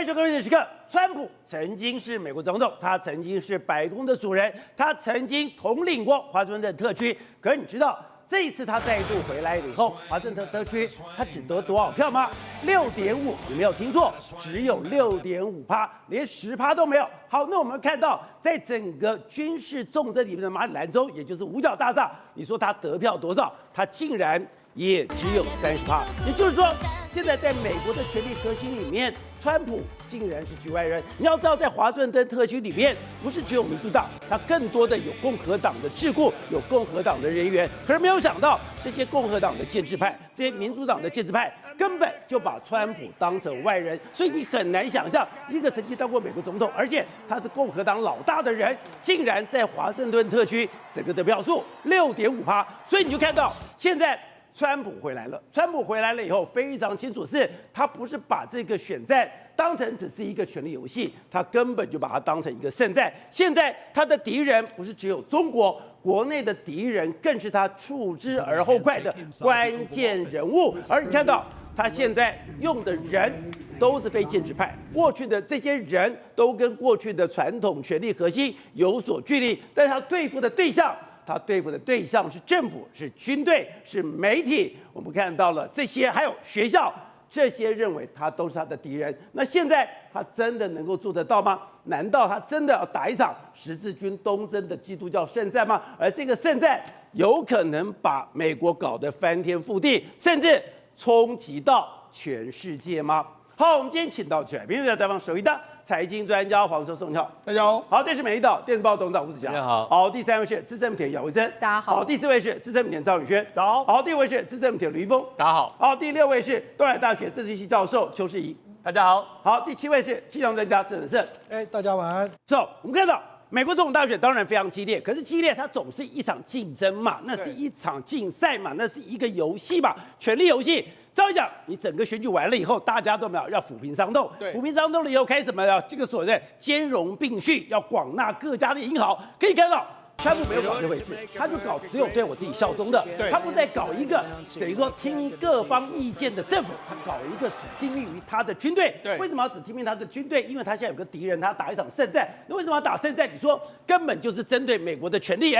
欢迎收看《关键时刻》。川普曾经是美国总统，他曾经是白宫的主人，他曾经统领过华盛顿特区。可是你知道，这一次他再度回来以后，华盛顿特区他只得多少票吗？6.5，你没有听错，只有6.5%，连10%都没有。好，那我们看到，在整个军事重镇里面的马里兰州，也就是五角大厦，你说他得票多少？他竟然也只有30%，也就是说，现在在美国的权力核心里面，川普竟然是局外人。你要知道，在华盛顿特区里面，不是只有民主党，它更多的有共和党的智库，有共和党的人员。可是没有想到，这些共和党的建制派，这些民主党的建制派，根本就把川普当成外人。所以你很难想象，一个曾经当过美国总统，而且他是共和党老大的人，竟然在华盛顿特区整个得票数6.5%。所以你就看到现在。川普回来了，川普回来了以后非常清楚，是他不是把这个选战当成只是一个权力游戏，他根本就把它当成一个胜战。现在他的敌人不是只有中国，国内的敌人更是他触之而后快的关键人物。而你看到他现在用的人都是非建制派，过去的这些人都跟过去的传统权力核心有所距离，但是他对付的对象。他对付的对象是政府、是军队、是媒体。我们看到了这些，还有学校，这些认为他都是他的敌人。那现在他真的能够做得到吗？难道他真的要打一场十字军东征的基督教圣战吗？而这个圣战有可能把美国搞得翻天覆地，甚至冲击到全世界吗？好，我们今天请到来宾，采访首位的财经专家黄寿松，你好，大家好。好，这是美丽岛电子报董事长吴子嘉，大家好。好，第三位是资深媒体姚维珍，大家好。好，第四位是资深媒体赵宇轩，大家好。好，第五位是资深媒体吕一峰，大家好。好，第六位是东海大学政治系教授邱世仪，大家好。好，第七位是气象专家郑德胜。大家晚安。我们看到美国总统大选当然非常激烈，可是激烈它总是一场竞争嘛，那是一场竞赛嘛，那是一个游戏嘛，权力游戏。照理讲，你整个选举完了以后，大家都没有要抚平伤痛，抚平伤痛了以后，开始什么要这个所谓的兼容并蓄，要广纳各家的英豪。可以看到，川普没有搞这回事，他就搞只有对我自己效忠的，他不再搞一个等于说听各方意见的政府，他搞一个只听命于他的军队。为什么要只听命他的军队？因为他现在有个敌人，他打一场圣战。那为什么要打圣战？你说根本就是针对美国的权力。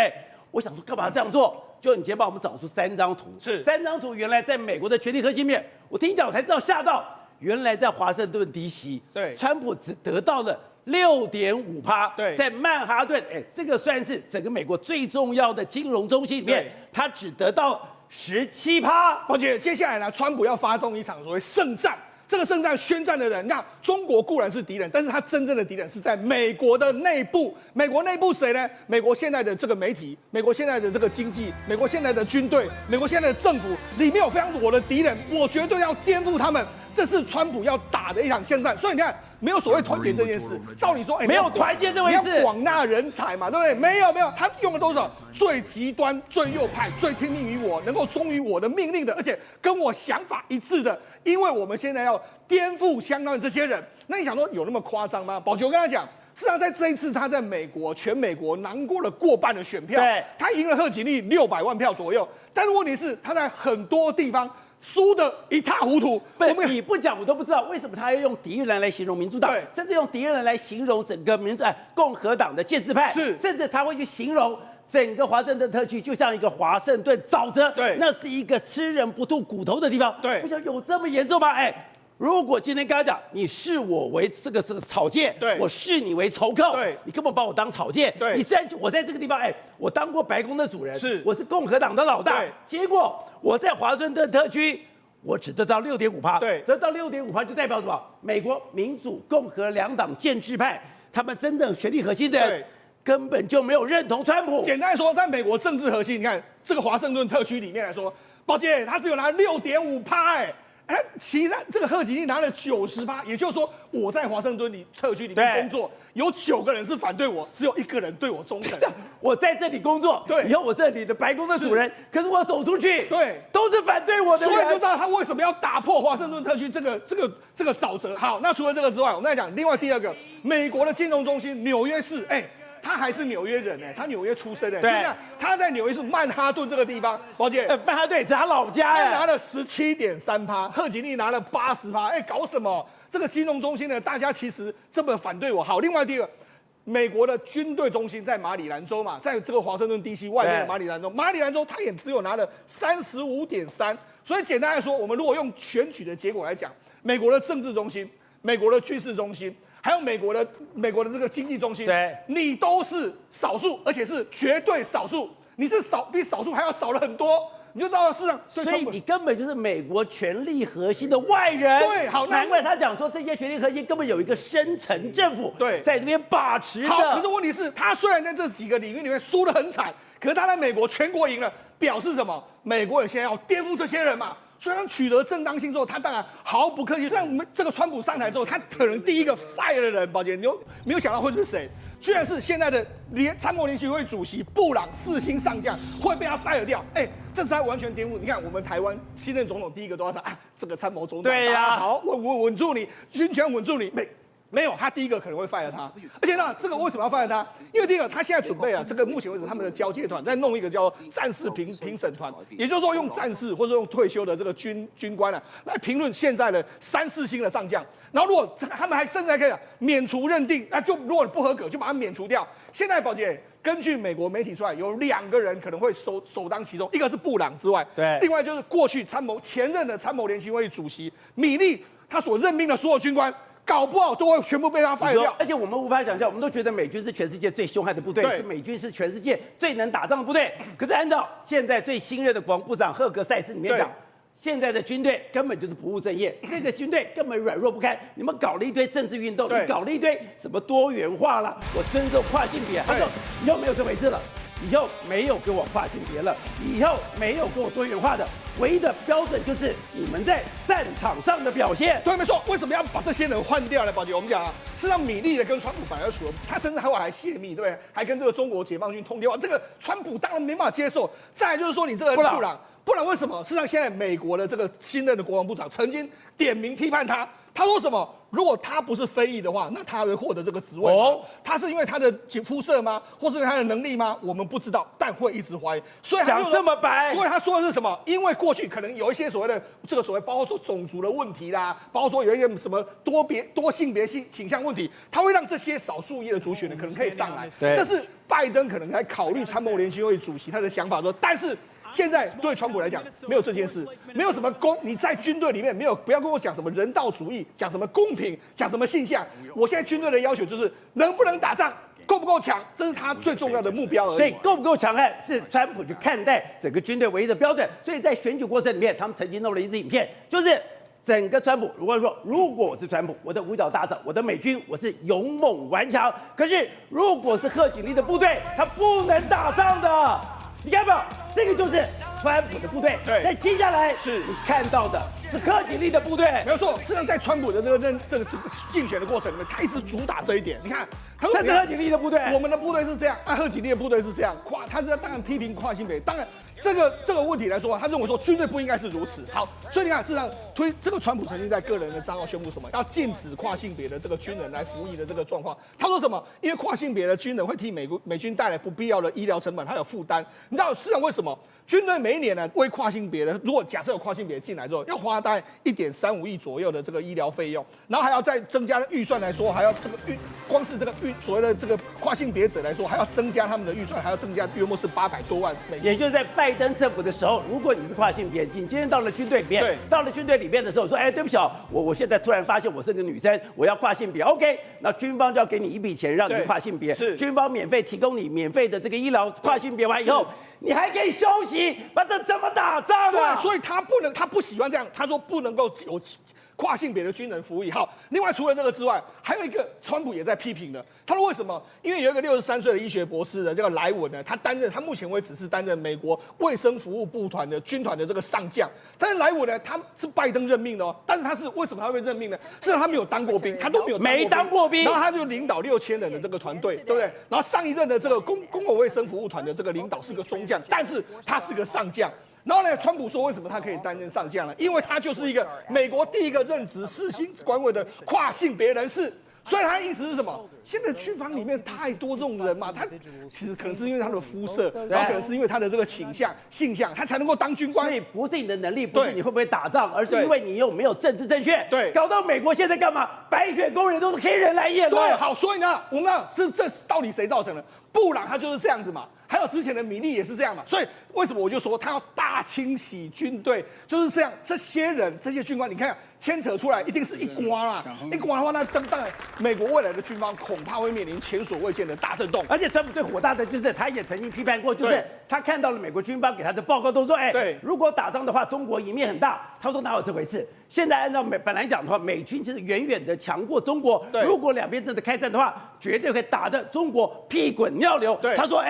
我想说，干嘛这样做？就你今天帮我们找出3张图，是3张图，原来在美国的权力核心面，我听你讲我才知道吓到，原来在华盛顿 DC， 川普只得到了6.5%，在曼哈顿，这个算是整个美国最重要的金融中心里面，他只得到17%。宝姐，接下来呢，川普要发动一场所谓圣战。这个圣战宣战的人，那中国固然是敌人，但是他真正的敌人是在美国的内部。美国内部谁呢？美国现在的这个媒体，美国现在的这个经济，美国现在的军队，美国现在的政府，里面有非常多的敌人，我绝对要颠覆他们。这是川普要打的一场圣战。所以你看，没有所谓团结这件事。照理说，没有团结这回事，你要广纳人才嘛，对不对？没有，他用的都是最极端、最右派、最听命于我，能够忠于我的命令的，而且跟我想法一致的。因为我们现在要颠覆相当的这些人，那你想说有那么夸张吗？宝球跟他讲，事实上在这一次他在美国全美国囊括了过半的选票，他赢了贺锦丽600万票左右，但是问题是他在很多地方输得一塌糊涂。你不讲我都不知道为什么他要用敌人来形容民主党，甚至用敌人来形容整个共和党的建制派，甚至他会去形容整个华盛顿特区就像一个华盛顿沼泽，那是一个吃人不吐骨头的地方。我想有这么严重吗？如果今天跟他讲，你视我为这个草芥，我视你为仇寇，你根本把我当草芥。我在这个地方，我当过白宫的主人，我是共和党的老大，结果我在华盛顿特区，我只得到6.5%，得到6.5%就代表什么？美国民主、共和两党建制派，他们真正权力核心的人。根本就没有认同川普。简单说，在美国政治核心，你看这个华盛顿特区里面来说，宝姐他只有拿6.5%，其他这个贺锦丽拿了90%，也就是说我在华盛顿特区里面工作，有9个人是反对我，只有1个人对我忠诚。我在这里工作，以后我是你的白宫的主人，可是我走出去，都是反对我的人。所以就知道他为什么要打破华盛顿特区这个沼泽。好，那除了这个之外，我们再讲另外第二个，美国的金融中心纽约市，他还是纽约人呢，他纽约出生的，对就这样，他在纽约是曼哈顿这个地方，宝姐。曼哈顿是他老家他拿呀。了17.3%，贺锦丽拿了80%，搞什么？这个金融中心呢，大家其实这么反对我。好，另外第二个，美国的军队中心在马里兰州嘛，在这个华盛顿 DC 外面的马里兰州，马里兰州它也只有拿了35.3%。所以简单来说，我们如果用选举的结果来讲，美国的政治中心、美国的军事中心，还有美国的这个经济中心，对，你都是少数，而且是绝对少数，你是比少数还要少了很多。你就知道市场，所以你根本就是美国权力核心的外人。对，好，难怪他讲说这些权力核心根本有一个深层政府对在那边把持着。好，可是问题是，他虽然在这几个领域里面输得很惨，可是他在美国全国赢了，表示什么？美国人现在要颠覆这些人嘛。虽然取得正当性之后，他当然毫不客气。像我们这个川普上台之后，他可能第一个 fire 的人，宝姐，你没有想到会是谁？居然是现在的参谋联席会主席布朗4星上将会被他 fire 掉。这是他完全颠覆。你看，我们台湾新任总统第一个都要说啊，这个参谋总长，对呀，好，稳住你，军权稳住你，没有，他第一个可能会 fire 他，而且呢，这个为什么要 fire 他？因为第一个，他现在准备这个目前为止他们的交接团在弄一个叫战士评审团，也就是说用战士或者用退休的这个军官来评论现在的3、4星的上将，然后如果他们甚至还可以免除认定，那就如果不合格就把它免除掉。现在宝姐，根据美国媒体出来，有2个人可能会首当其冲，一个是布朗之外，对，另外就是过去前任的参谋联席会主席米利，他所任命的所有军官。搞不好都会全部被他 fire 掉，而且我们无法想象，我们都觉得美军是全世界最凶悍的部队，是美军是全世界最能打仗的部队。可是按照现在最新任的国防部长赫格塞斯里面讲，现在的军队根本就是不务正业，这个军队根本软弱不堪。你们搞了一堆政治运动，你搞了一堆什么多元化啦，我尊重跨性别，他说以后没有这回事了。以后没有跟我跨性别了，以后没有跟我多元化的，唯一的标准就是你们在战场上的表现。对，没错。为什么要把这些人换掉呢？宝姐，我们讲啊，是让米利的跟川普本来就处了，他甚至还泄密，对不对？还跟这个中国解放军通电话，这个川普当然没办法接受。再来就是说，你这个布朗为什么？事实上，现在美国的这个新任的国防部长曾经点名批判他，他说什么？如果他不是非裔的话，那他会获得这个职位吗？他是因为他的肤色吗？或是因为他的能力吗？我们不知道，但会一直怀疑。所以讲这么白，所以他说的是什么？因为过去可能有一些所谓的这个所谓，包括说种族的问题啦，包括说有一些什么多性别倾向问题，他会让这些少数裔的族群呢可能可以上来。这是拜登可能在考虑参谋联席会主席他的想法说，但是。现在对川普来讲，没有这件事，没有什么你在军队里面没有，不要跟我讲什么人道主义，讲什么公平，讲什么性向。我现在军队的要求就是能不能打仗，够不够强，这是他最重要的目标而已。所以够不够强悍是川普去看待整个军队唯一的标准。所以在选举过程里面，他们曾经弄了一支影片，就是整个川普，如果我是川普，我的五角大嫂，我的美军，我是勇猛顽强。可是如果是贺锦丽的部队，他不能打仗的。你看到没有？这个就是川普的部队。对，在接下来是你看到的是贺锦丽的部队。没有错，实际上在川普的这个竞选的过程里面，他一直主打这一点。你看，他说这是贺锦丽的部队，我们的部队是这样，贺锦丽的部队是这样。他当然批评跨性别，当然这个问题来说，他认为说军队不应该是如此。好，所以你看，事实上这个川普曾经在个人的账号宣布什么，要禁止跨性别的这个军人来服役的这个状况。他说什么？因为跨性别的军人会替美军带来不必要的医疗成本，还有负担。你知道市场为什么？军队每一年呢为跨性别的，如果假设有跨性别进来之后，要花大概1.35亿左右的这个医疗费用，然后还要再增加预算来说，还要这个光是这个所谓的这个跨性别者来说，还要增加他们的预算，还要增加约莫是800多万美金。也就是在拜登政府的时候，如果你是跨性别，你今天到了军队里面，到了军队里面的时候说，对不起，我现在突然发现我是个女生，我要跨性别 ，OK， 那军方就要给你一笔钱让你跨性别，是军方免费提供你免费的这个医疗，跨性别完以后。你还可以休息，把这怎么打仗啊？对，所以他不喜欢这样，他说不能够有跨性别的军人服役。好，另外除了这个之外，还有一个川普也在批评的。他说为什么？因为有一个63岁的医学博士的这个莱文呢，他目前为止是担任美国卫生服务部军团的这个上将。但是莱文呢，他是拜登任命的哦。但是他是为什么他会任命呢？事实上他没有当过兵，他都没当过兵，然后他就领导6000人的这个团队，对不对？然后上一任的这个公共卫生服务团的这个领导是个中将，但是他是个上将。然后呢，川普说为什么他可以担任上将呢？因为他就是一个美国第一个任职4星官位的跨性别人士。所以他的意思是什么？现在军方里面太多这种人嘛，他其实可能是因为他的肤色，然后可能是因为他的这个倾向、性向，他才能够当军官。所以不是你的能力，不是你会不会打仗，而是因为你有没有政治正确。对，搞到美国现在干嘛？白雪工人都是黑人来演了。对，好，所以呢，我们呢这到底谁造成的？布朗他就是这样子嘛。还有之前的米利也是这样嘛，所以为什么我就说他要大清洗军队，就是这样。这些人、这些军官，你看牵扯出来，一定是一瓜啦。一瓜的话，那当然，美国未来的军方恐怕会面临前所未见的大震动。而且川普最火大的就是，他也曾经批判过，就是他看到了美国军方给他的报告，都说，对，如果打仗的话，中国赢面很大。他说哪有这回事？现在按照本来讲的话，美军其实远远的强过中国。如果两边真的开战的话，绝对会打得中国屁滚尿流。他说，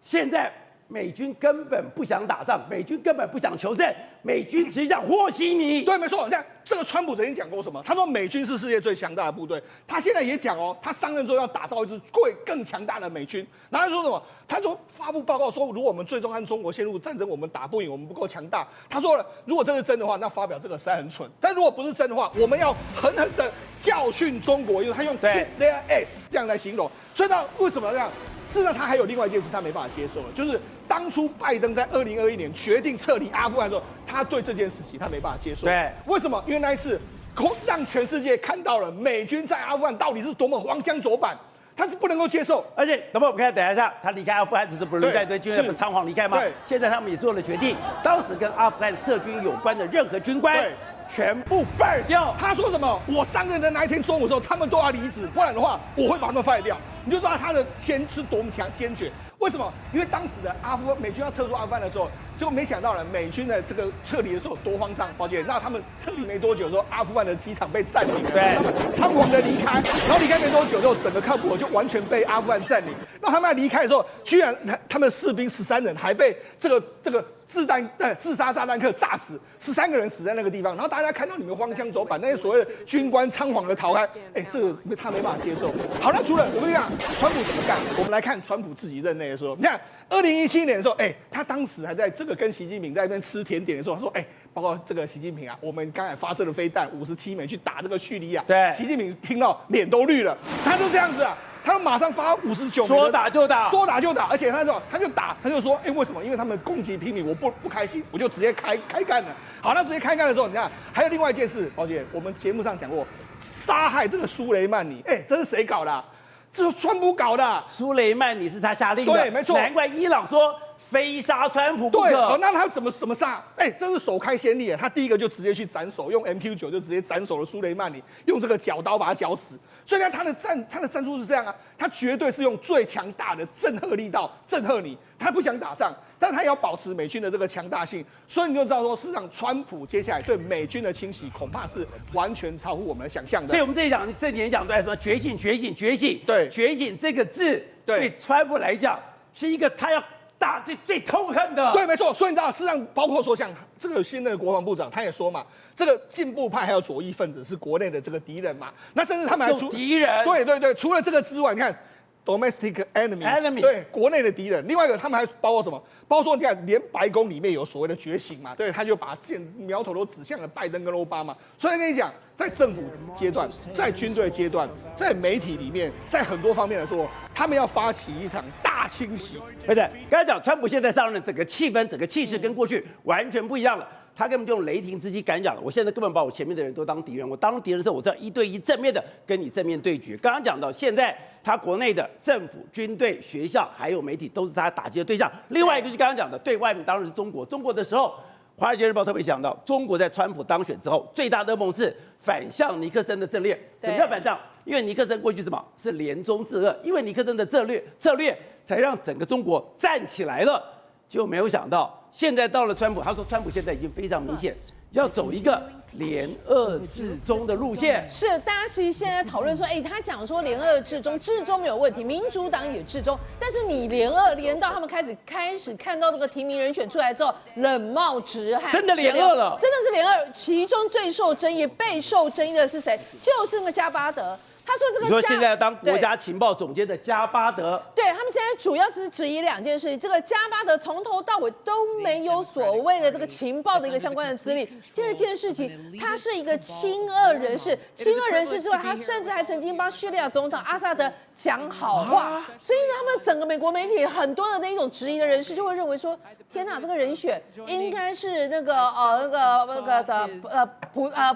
现在美军根本不想打仗，美军根本不想求胜，美军只想和稀泥。对，没错。你看，这个川普曾经讲过什么？他说美军是世界最强大的部队。他现在也讲哦，他上任之后要打造一支更强大的美军。然后他说什么？他说发布报告说，如果我们最终和中国陷入战争，我们打不赢，我们不够强大。他说了，如果这是真的话，那发表这个实在很蠢。但如果不是真的话，我们要狠狠的教训中国，因为他用 hit their ass 这样来形容。所以他为什么这样？事实上，他还有另外一件事，他没办法接受了，就是当初拜登在2021年决定撤离阿富汗的时候，他对这件事情他没办法接受。对，为什么？因为那一次让全世界看到了美军在阿富汗到底是多么荒腔走板，他就不能够接受。而且，等会我们看，等一下，他离开阿富汗只是不是在对军人不仓皇离开吗？现在他们也做了决定，当时跟阿富汗撤军有关的任何军官。全部 fire 掉。他说什么？我上任的那一天中午的时候，他们都要离职，不然的话，我会把他们 fire 掉。你就知道他的坚是多么坚决。为什么？因为当时的美军要撤出阿富汗的时候，结果没想到呢，美军的这个撤离的时候多慌张。抱歉，那他们撤离没多久之后，阿富汗的机场被占领了，他们仓皇的离开，然后离开没多久之后，整个喀布尔就完全被阿富汗占领。那他们要离开的时候，居然他们士兵13人还被这个自杀炸弹客炸死，13个人死在那个地方。然后大家看到你们荒腔走板，那些所谓的军官仓皇的逃开，这个他没办法接受。好，那除了我跟你讲，川普怎么干？我们来看川普自己任内的时候，你看2017年的时候，他当时还在这个跟习近平在那边吃甜点的时候，他说，包括这个习近平啊，我们刚才发射了飞弹57枚去打这个叙利亚，对，习近平听到脸都绿了，他就这样子啊。他马上发59枚，说打就打，说打就打，而且他就打，他就说，为什么？因为他们攻击平民，我不开心，我就直接开干了。好，那直接开干的时候，你看还有另外一件事，宝姐，我们节目上讲过，杀害这个苏雷曼尼，这是谁搞的啊？这是川普搞的啊。苏雷曼尼是他下令的，对，没错。难怪伊朗说非杀川普不可。对，好，那他怎么杀？这是首开先例，他第一个就直接去斩首，用 MQ9就直接斩首了苏雷曼尼，用这个绞刀把他绞死。所以呢，他的战术是这样啊，他绝对是用最强大的震慑力道震慑你。他不想打仗，但他也要保持美军的这个强大性。所以你就知道说，事实上川普接下来对美军的清洗，恐怕是完全超乎我们的想象的。所以我们这几年讲对什么觉醒，对，觉醒这个字对川普来讲是一个他要打最痛恨的。对，没错。所以你知道，事实上包括说像这个新的国防部长，他也说嘛，这个进步派还有左翼分子是国内的这个敌人嘛。那甚至他们还有敌人。对，除了这个之外，你看 domestic enemies， 对，国内的敌人。另外一个，他们还包括什么？包括说，你看，连白宫里面有所谓的觉醒嘛，对，他就把苗头都指向了拜登跟奥巴马。所以跟你讲，在政府阶段，在军队阶段，在媒体里面，在很多方面来说，他们要发起一场大清洗。对，刚才讲川普现在上任，整个气氛、整个气势跟过去完全不一样了。他根本就用雷霆之击敢讲了，我现在根本把我前面的人都当敌人。我当敌人的时候，我知道1对1正面的跟你正面对决。刚刚讲到，现在他国内的政府、军队、学校还有媒体都是他打击的对象。另外一个就是刚刚讲的，对外面当然是中国。中国的时候，《华尔街日报》特别讲到，中国在川普当选之后，最大的噩梦是反向尼克森的战略。什么叫反向？因为尼克森过去什么是联中制俄，因为尼克森的策略才让整个中国站起来了。结果没有想到，现在到了川普，他说川普现在已经非常明显要走一个联俄制中的路线。是，大家其实现在讨论说，他讲说联俄制中没有问题，民主党也制中，但是你联到他们开始看到这个提名人选出来之后，冷冒直喊，真的联俄了，真的是联俄。其中最受争议、备受争议的是谁？就是那个加巴德。他说这个你说现在要当国家情报总监的加巴德，对他们现在主要只是质疑2件事，这个加巴德从头到尾都没有所谓的这个情报的一个相关的资历。第2件事情，他是一个亲俄人士，亲俄人士之外，他甚至还曾经帮叙利亚总统阿萨德讲好话，所以呢，他们整个美国媒体很多的那一种质疑的人士就会认为说，天哪，这个人选应该是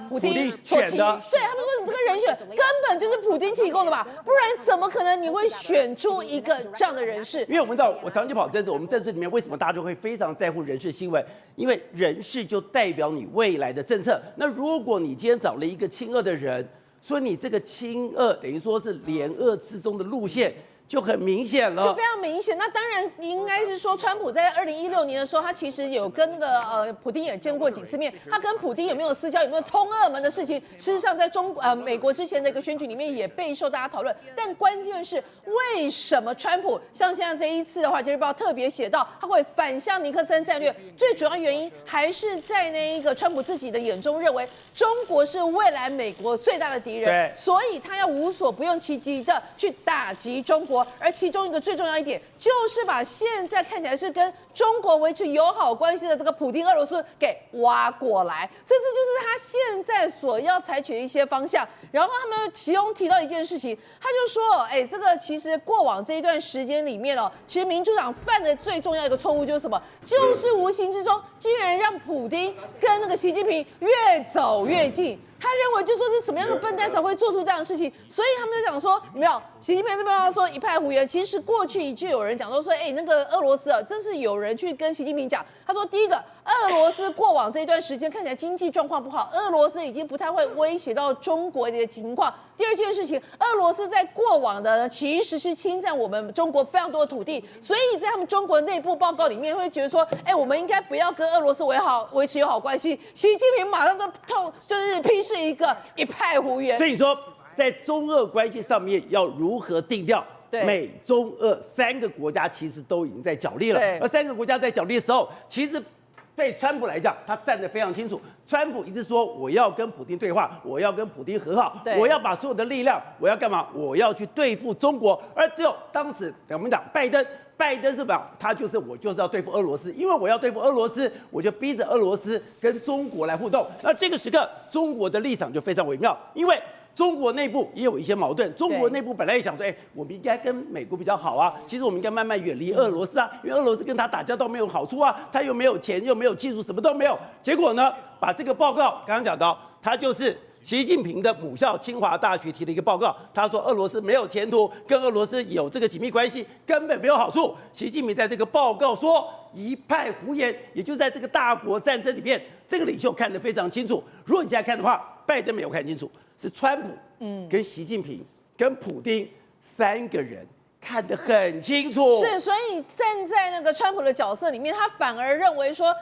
普丁选的，对他们说你这个人选根本就是普丁提供的吧，不然怎么可能你会选出一个这样的人士？因为我们知道，我长期跑政治，我们政治里面为什么大家就会非常在乎人事新闻？因为人事就代表你未来的政策。那如果你今天找了一个亲俄的人，所以你这个亲俄等于说是联俄之中的路线。就很明显了，就非常明显。那当然应该是说，川普在2016年的时候，他其实有跟那个普丁也见过几次面。他跟普丁有没有私交，有没有通俄门的事情，事实上在美国之前的一个选举里面也备受大家讨论。但关键是，为什么川普像现在这一次的话，《华尔街日报》特别写到他会反向尼克森战略？最主要原因还是在那一个川普自己的眼中，认为中国是未来美国最大的敌人，所以他要无所不用其极的去打击中国。而其中一个最重要一点，就是把现在看起来是跟中国维持友好关系的这个普丁俄罗斯给挖过来，所以这就是他现在所要采取的一些方向。然后他们其中提到一件事情，他就说，这个其实过往这一段时间里面其实民主党犯的最重要一个错误就是什么？就是无形之中竟然让普丁跟那个习近平越走越近。他认为就说是什么样的笨蛋才会做出这样的事情，所以他们就讲说，有没有？习近平这边要说一派胡言，其实过去就有人讲说，那个俄罗斯真是有人去跟习近平讲，他说第一个，俄罗斯过往这一段时间看起来经济状况不好，俄罗斯已经不太会威胁到中国的情况。第2件事情，俄罗斯在过往的其实是侵占我们中国非常多的土地，所以在他们中国内部报告里面会觉得说，我们应该不要跟俄罗斯维持友好关系。习近平马上就是批是一派胡言。所以说，在中俄关系上面要如何定调？美中俄3个国家其实都已经在角力了，而3个国家在角力的时候，其实对川普来讲，他站得非常清楚。川普一直说我要跟普丁对话，我要跟普丁和好，我要把所有的力量，我要干嘛？我要去对付中国。而只有当时我们讲拜登是什么？他我就是要对付俄罗斯，因为我要对付俄罗斯，我就逼着俄罗斯跟中国来互动。那这个时刻，中国的立场就非常微妙，因为中国内部也有一些矛盾。中国内部本来也想说，我们应该跟美国比较好啊，其实我们应该慢慢远离俄罗斯啊，因为俄罗斯跟他打交道没有好处啊，他又没有钱，又没有技术，什么都没有。结果呢，把这个报告刚刚讲到，他就是习近平的母校清华大学提了一个报告，他说俄罗斯没有前途，跟俄罗斯有这个紧密关系，根本没有好处。习近平在这个报告说一派胡言，也就在这个大国战争里面，这个领袖看得非常清楚。如果你现在看的话，拜登没有看清楚，是川普、跟习近平、跟普丁3个人看得很清楚。是，所以站在那个川普的角色里面，他反而认为说，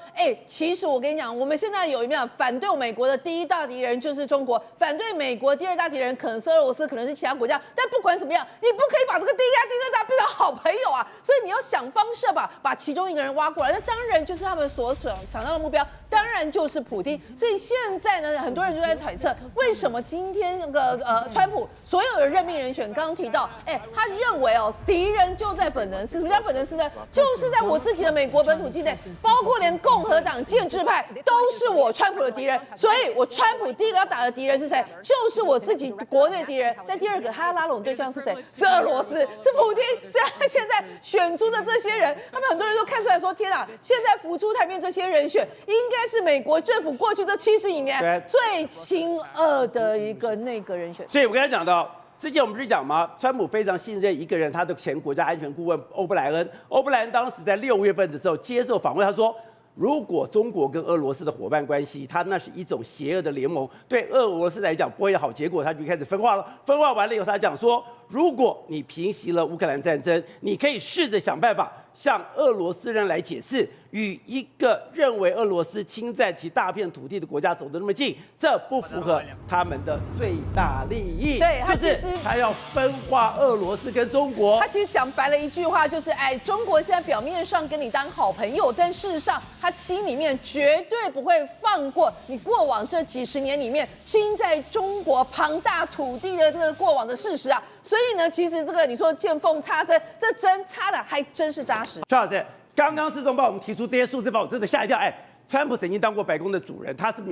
其实我跟你讲，我们现在有一面反对美国的第一大敌人就是中国，反对美国第2大敌人可能是俄罗斯，可能是其他国家。但不管怎么样，你不可以把这个第一大、第2大变成好朋友啊！所以你要想方设法把其中一个人挖过来。那当然就是他们所想到的目标，当然就是普丁。所以现在呢，很多人就在揣测，为什么今天那个川普所有的任命人选，刚刚提到，他认为敌人就在本能寺。什么叫本能寺呢？就是在我自己的美国本土境内，包括连共和党建制派都是我川普的敌人。所以我川普第一个要打的敌人是谁？就是我自己国内敌人。但第2个他要拉拢对象是谁？是俄罗斯，是普丁。所以他现在选出的这些人，他们很多人都看出来说，天啊，现在浮出台面这些人选，应该是美国政府过去这70几年最亲俄的一个那个人选。所以我刚才讲到。之前我们不是讲吗？川普非常信任一个人，他的前国家安全顾问欧布莱恩。欧布莱恩当时在6月份的时候接受访问，他说，如果中国跟俄罗斯的伙伴关系，他那是一种邪恶的联盟，对俄罗斯来讲不会有好结果，他就开始分化了。分化完了以后，他讲说，如果你平息了乌克兰战争，你可以试着想办法向俄罗斯人来解释，与一个认为俄罗斯侵占其大片土地的国家走得那么近，这不符合他们的最大利益。对他就是其实他要分化俄罗斯跟中国他。其实讲白了一句话，就是哎，中国现在表面上跟你当好朋友，但事实上他心里面绝对不会放过你过往这几十年里面侵在中国庞大土地的这个过往的事实啊。所以呢，其实这个你说见缝插针，这针插的还真是扎实。邱老师，刚刚施政报我们提出这些数字，把我真的吓一跳。哎，川普曾经当过白宫的主人，他是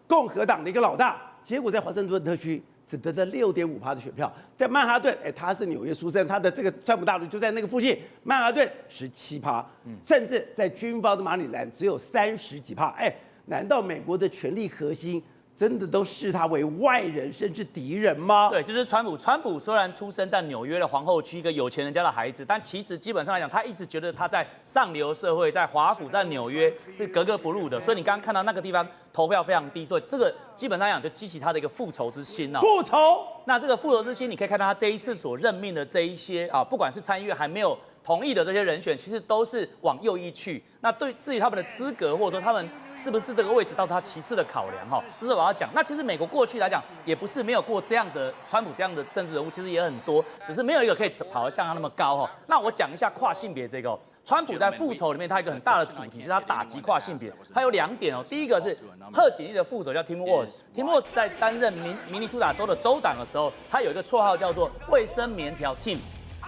共和党的一个老大，结果在华盛顿特区只得了6.5%的选票，在曼哈顿，哎，他是纽约出生，他的这个川普大陆就在那个附近，曼哈顿17%，甚至在军方的马里兰只有30几%。哎，难道美国的权力核心真的都视他为外人甚至敌人吗？对，就是川普。川普虽然出生在纽约的皇后区，一个有钱人家的孩子，但其实基本上来讲，他一直觉得他在上流社会，在华府，在纽约是格格不入的。所以你刚刚看到那个地方投票非常低，所以这个基本上讲就激起他的一个复仇之心哦。复仇。那这个复仇之心，你可以看到他这一次所任命的这一些啊，不管是参议院还没有同意的这些人选，其实都是往右翼去。那对至于他们的资格，或者说他们是不是这个位置，倒是他其次的考量哈。这是我要讲。那其实美国过去来讲，也不是没有过这样的川普这样的政治人物，其实也很多，只是没有一个可以跑得像他那么高哈。那我讲一下跨性别这个。川普在复仇里面，他有一个很大的主题，就是他打击跨性别。他有2点哦，第一个是贺锦丽的副手叫 Tim Walz，Tim Walz 在担任明尼苏达州的州长的时候，他有一个绰号叫做卫生棉条 Tim。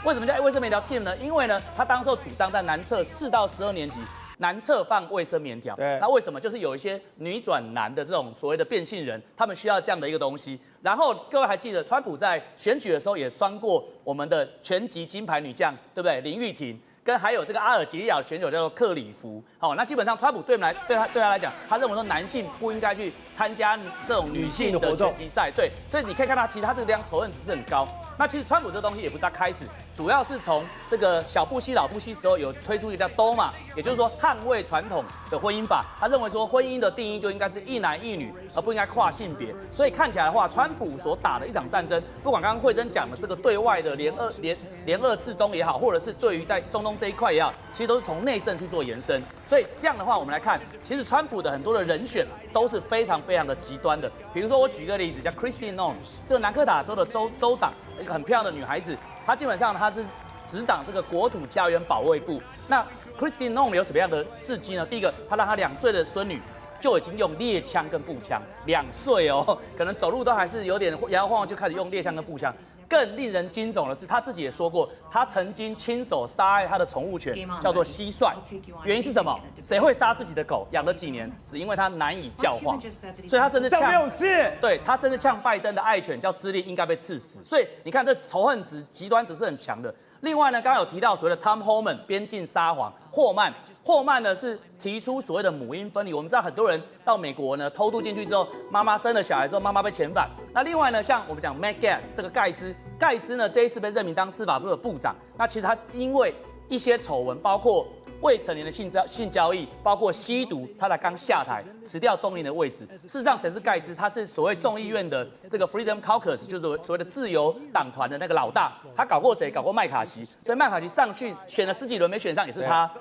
为什么叫卫生棉条 Tim 呢？因为呢，他当时候主张在南侧4到12年级南侧放卫生棉条。那为什么？就是有一些女转男的这种所谓的变性人，他们需要这样的一个东西。然后各位还记得，川普在选举的时候也酸过我们的拳击金牌女将，对不对？林玉婷。跟还有这个阿尔及利亚的选手叫做克里夫，好，那基本上川普对他来讲，他认为说男性不应该去参加这种女性的拳击赛，对，所以你可以看到，其实他这个地方仇恨值是很高。那其实川普这个东西也不是他开始，主要是从这个小布希、老布希时候有推出一个叫 DOMA， 也就是说捍卫传统的婚姻法。他认为说婚姻的定义就应该是一男一女，而不应该跨性别。所以看起来的话，川普所打的一场战争，不管刚刚慧珍讲的这个对外的联俄制中也好，或者是对于在中东这一块也好，其实都是从内政去做延伸。所以这样的话，我们来看，其实川普的很多的人选都是非常非常的极端的。比如说我举个例子，叫 Kristi Noem， 这个南科达州的州长。一个很漂亮的女孩子，她基本上她是执掌这个国土家园保卫部。那 Kristi Noem 有什么样的事迹呢？第一个，她让她2岁的孙女就已经用猎枪跟步枪，2岁哦，可能走路都还是有点摇摇晃晃，就开始用猎枪跟步枪。更令人惊悚的是，他自己也说过，他曾经亲手杀害他的宠物犬，叫做蟋蟀。原因是什么？谁会杀自己的狗？养了几年，只因为他难以教化，所以他甚至呛，对他甚至呛拜登的爱犬叫斯利，应该被刺死。所以你看，这仇恨值、极端值是很强的。另外呢，刚刚有提到所谓的 Tom Homan 边境撒谎，霍曼呢是提出所谓的母婴分离。我们知道很多人到美国呢偷渡进去之后，妈妈生了小孩之后，妈妈被遣返。那另外呢，像我们讲 Matt Gaetz 这个盖兹呢这一次被任命当司法部的部长。那其实他因为一些丑闻，包括未成年的性交易，包括吸毒，他才刚下台，辞掉众议院的位置。事实上，谁是盖兹？他是所谓众议院的这个 Freedom Caucus， 就是所谓的自由党团的那个老大。他搞过谁？搞过麦卡锡。所以麦卡锡上去选了10几轮没选上，也是他。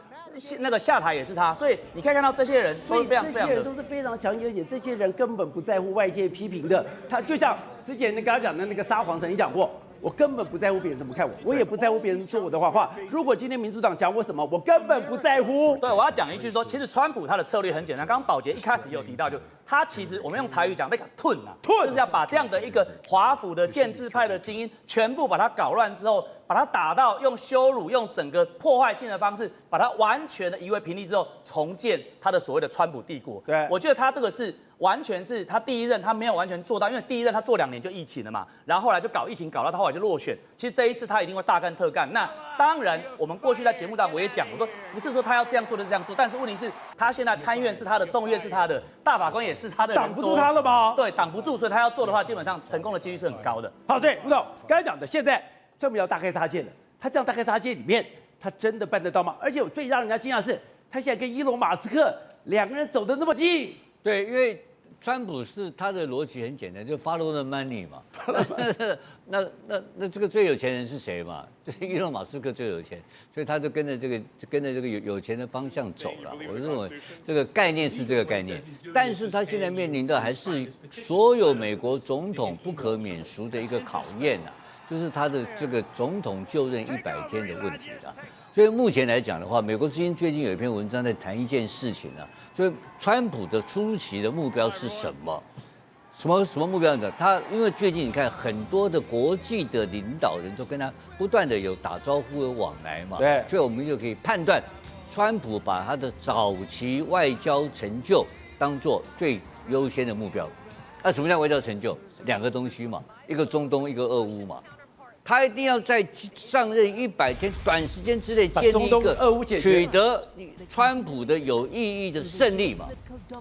那个下台也是他。所以你可以看到这些人都是非常这些人都是非常强硬，而且这些人根本不在乎外界批评的。他就像之前刚刚讲的那个撒谎曾经讲过。我根本不在乎别人怎么看我，我也不在乎别人说我的坏话。如果今天民主党讲我什么，我根本不在乎。对，我要讲一句说，其实川普他的策略很简单。刚刚宝洁一开始也有提到，就他其实我们用台语讲那个吞，就是要把这样的一个华府的建制派的精英全部把它搞乱之后，把它打到用羞辱、用整个破坏性的方式，把它完全的夷为平地之后，重建他的所谓的川普帝国。对，我觉得他这个是。完全是他第一任，他没有完全做到，因为第一任他做2年就疫情了嘛，然后后来就搞疫情，搞到他后来就落选。其实这一次他一定会大干特干。那当然，我们过去在节目上我也讲，我说不是说他要这样做就这样做，但是问题是，他现在参院是他的，众院是他的，大法官也是他的，挡不住他了吧？对，挡不住，所以他要做的话，基本上成功的几率是很高的。好，所以吴总刚才讲的，现在这么要大开杀戒了，他这样大开杀戒里面，他真的办得到吗？而且最让人家惊讶的是，他现在跟伊隆马斯克2个人走得那么近。对，因为川普是他的逻辑很简单，就 follow the money 嘛。那这个最有钱人是谁嘛？就是伊隆马斯克最有钱，所以他就跟着这个有钱的方向走了。我认为这个概念是这个概念，但是他现在面临的还是所有美国总统不可免俗的一个考验啊，就是他的这个总统就任100天的问题了。所以目前来讲的话，美国之音最近有一篇文章在谈一件事情啊，所以川普的初期的目标是什么？什么目标呢？他因为最近你看很多的国际的领导人都跟他不断的有打招呼有往来嘛，对，所以我们就可以判断，川普把他的早期外交成就当作最优先的目标。那什么叫外交成就？2个东西嘛，一个中东，一个俄乌嘛。他一定要在上任100天短时间之内建立一个取得川普的有意义的胜利嘛。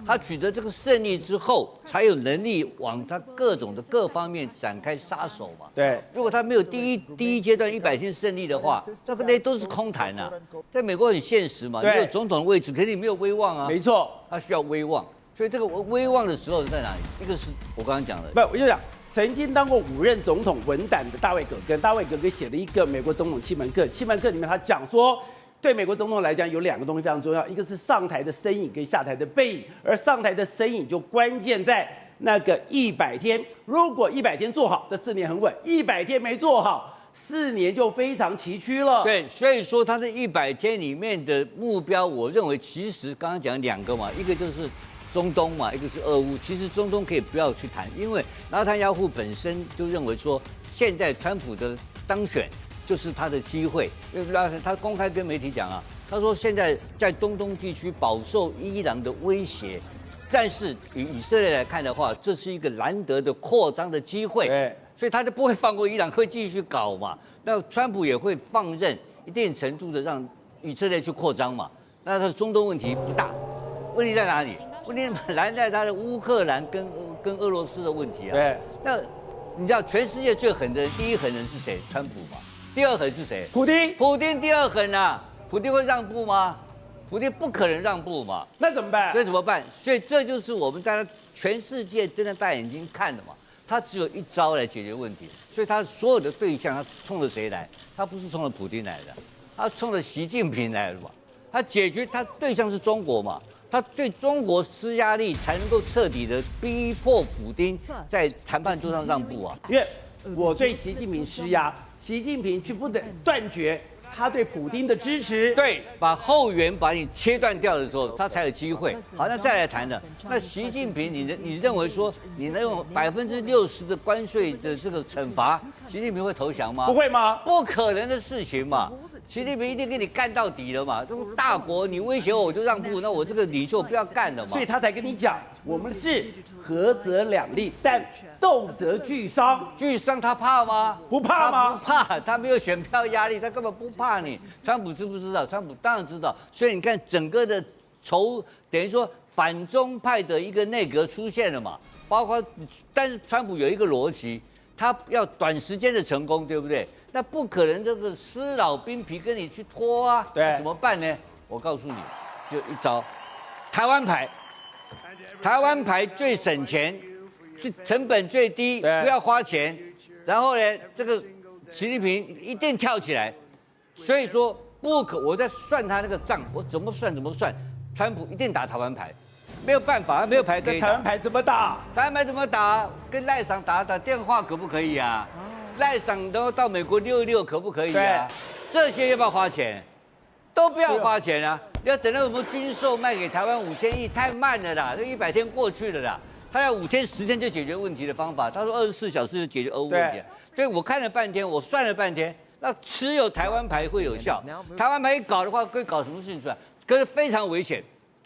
他取得这个胜利之后，才有能力往他各种的各方面展开杀手嘛。对，如果他没有第一阶段100天胜利的话，这个那都是空谈啊。在美国很现实嘛，你有总统的位置，可是你没有威望啊。没错，他需要威望，所以这个威望的时候在哪里？一个是我刚刚讲的，不，我就讲。曾经当过5任总统文胆的大卫·葛根，大卫·葛根写了一个美国总统7门课，7门课里面他讲说，对美国总统来讲有2个东西非常重要，一个是上台的身影跟下台的背影，而上台的身影就关键在那个100天，如果100天做好，这4年很稳；100天没做好，4年就非常崎岖了。对，所以说他这100天里面的目标，我认为其实刚刚讲2个嘛，一个就是中东嘛，一个是俄乌。其实中东可以不要去谈，因为纳坦雅胡本身就认为说，现在川普的当选就是他的机会。因为他公开跟媒体讲啊，他说现在在中东地区饱受伊朗的威胁，但是以色列来看的话，这是一个难得的扩张的机会，所以他就不会放过伊朗，会继续搞嘛。那川普也会放任一定程度的让以色列去扩张嘛。那他的中东问题不大，问题在哪里？问题难在他的乌克兰跟俄罗斯的问题啊。对，那你知道全世界最狠的人，第一狠人是谁？川普嘛。第二狠是谁？普丁。普丁第二狠啊！普丁会让步吗？普丁不可能让步嘛。那怎么办？所以怎么办？所以这就是我们大家全世界睁着大眼睛看的嘛。他只有一招来解决问题，所以他所有的对象，他冲着谁来？他不是冲着普丁来的，他冲着习近平来的嘛。他解决他对象是中国嘛。他对中国施压力，才能够彻底的逼迫普丁在谈判桌上让步啊！因为我对习近平施压，习近平却不能断绝他对普丁的支持。对，把后援把你切断掉的时候，他才有机会。好，那再来谈了。那习近平，你认为说你能用60%的关税的这个惩罚，习近平会投降吗？不会吗？不可能的事情嘛。习近平一定跟你干到底了嘛？这个大国你威胁我就让步，那我这个领袖不要干了嘛。所以他才跟你讲，我们是合则两利，但斗则俱伤。俱伤他怕吗？不怕吗？他不怕，他没有选票压力，他根本不怕你。川普知不知道？川普当然知道。所以你看整个的等于说反中派的一个内阁出现了嘛，包括，但是川普有一个逻辑。他要短时间的成功，对不对？那不可能这个尸老兵皮跟你去拖啊，对，怎么办呢？我告诉你，就一招，台湾牌，台湾牌最省钱，成本最低，不要花钱。然后呢，这个习近平一定跳起来。所以说我在算他那个账，我怎么算，川普一定打台湾牌。没有办法，他没有牌可以打。台湾牌怎么打？台湾牌怎么打？跟赖桑打电话可不可以啊？赖桑都到美国溜一溜可不可以啊？这些要不要花钱？都不要花钱啊！要等到什么军售卖给台湾5000亿，太慢了啦！这100天过去了啦，他要5天10天就解决问题的方法，他说24小时就解决俄乌问题。所以我看了半天，我算了半天，那持有台湾牌会有效。台湾牌一搞的话，会搞什么事情出来？可是非常危险。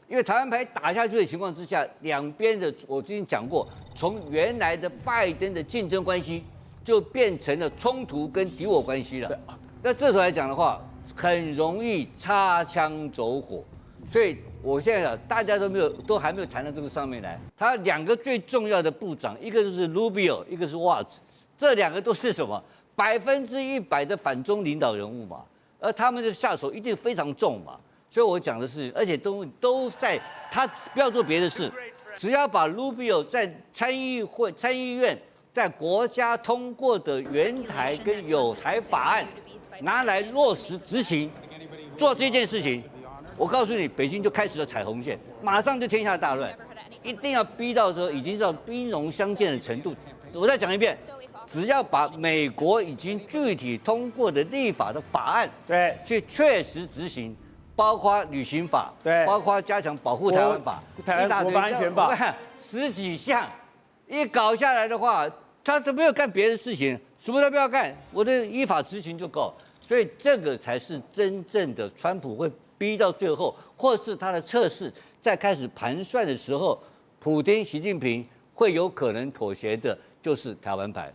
因为台湾牌打下去的情况之下，两边的我之前讲过，从原来的拜登的竞争关系，就变成了冲突跟敌我关系了。那这时候来讲的话，很容易擦枪走火。所以我现在大家都还没有谈到这个上面来。他2个最重要的部长，一个就是 Rubio， 一个是 Watts， 这2个都是什么？100%的反中领导人物嘛，而他们的下手一定非常重嘛。所以我讲的是，而且都在他不要做别的事，只要把 Rubio 在参议院在国家通过的援台跟友台法案拿来落实执行，做这件事情，我告诉你，北京就开始了踩红线，马上就天下大乱，一定要逼到说已经到兵戎相见的程度。我再讲一遍，只要把美国已经具体通过的立法的法案，对，去确实执行，包括旅行法，对包括加强保护台湾法，台湾国防安全法，我看10几项，一搞下来的话，他都没有干别的事情，什么都不要干，我的依法执行就够。所以这个才是真正的川普会逼到最后，或是他的测试在开始盘算的时候，普丁、习近平会有可能妥协的，就是台湾牌。